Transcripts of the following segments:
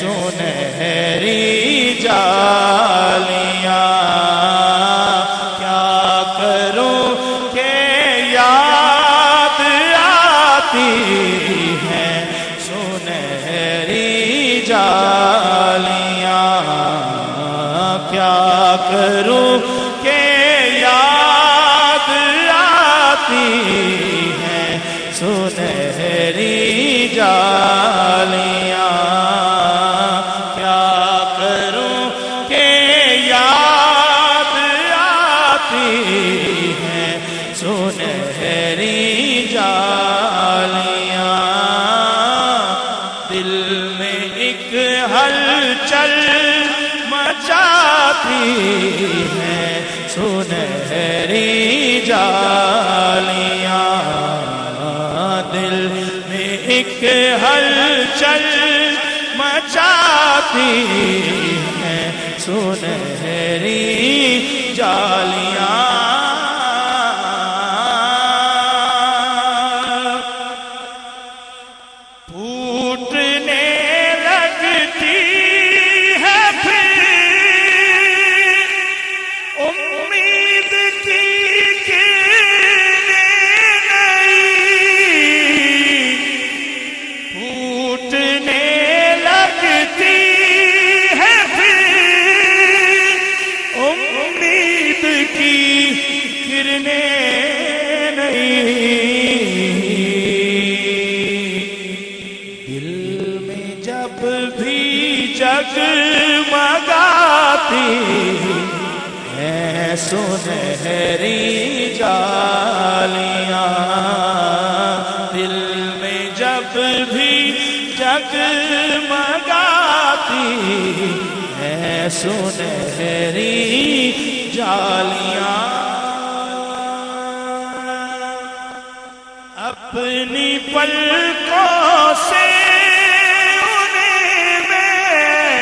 سنہری جالیاں کیا کروں کہ یاد آتی ہیں سنہری جالیاں کیا کروں کہ یاد آتی ہیں سنہری جالیاں کیا کروں کہ یاد آتی ہیں سنہری جالیاں دل میں ایک ہلچل مچاتی ہیں سنہری جالیاں دل میں ایک ہلچل مچاتی ہیں سنہری جالیاں پھوٹنے لگتی ہے پھر امید کی کرنیں نئی پھوٹنے لگتی ہے پھر امید کی کرنیں نئی دل میں جب بھی جگمگاتی ہیں سنہری جالیاں دل میں جب بھی جگمگاتی ہیں سنہری جالیاں اپنی پلکوں سے انہیں میں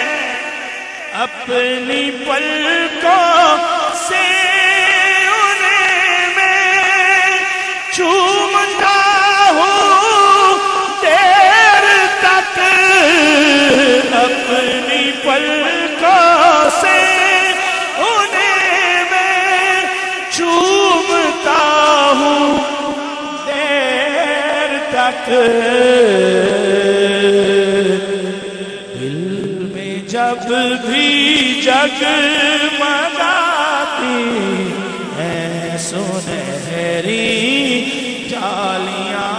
اپنی پلکوں سے انہیں میں چومتا ہوں دیر تک اپنی پلکوں سے انہیں میں چومتا ہوں دیر تک دل میں جب بھی جگمگاتی ہیں سنہری جالیاں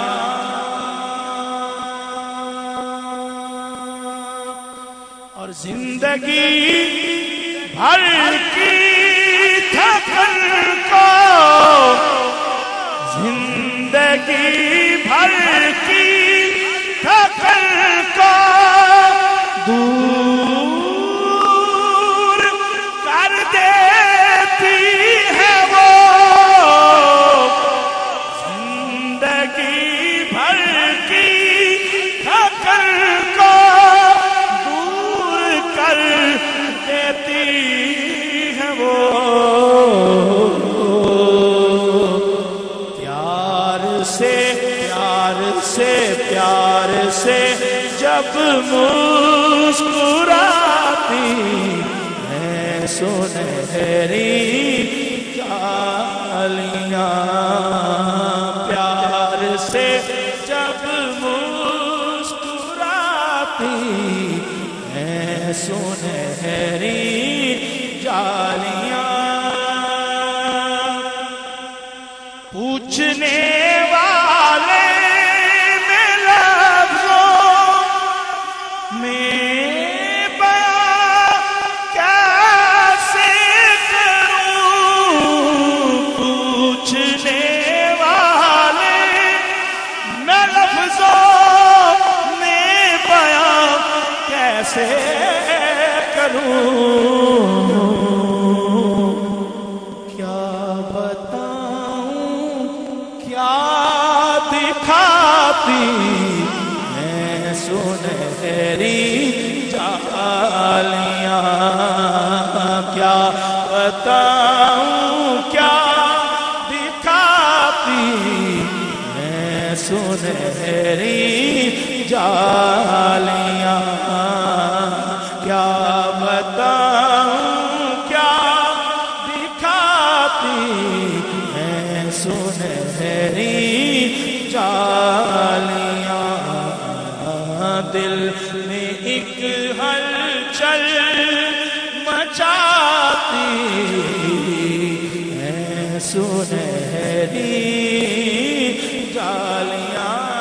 اور زندگی بھر کی تھکن کو زندگی بھر کی تھکن کو دور کر دیتی ہے وہ زندگی بھر کی تھکن کو دور کر دیتی ہے وہ پیار سے جب مسکراتی ہیں سنہری جالیاں پیار سے جب مسکراتی ہیں سنہری جالیاں پوچھنے والے کیسے کروں کیا بتاؤں کیا دکھاتی ہیں سنہری جالیاں کیا بتاؤں کیا دکھاتی ہیں سنہری جالیاں دل میں ایک ہلچل مچاتی ہیں سنہری جالیاں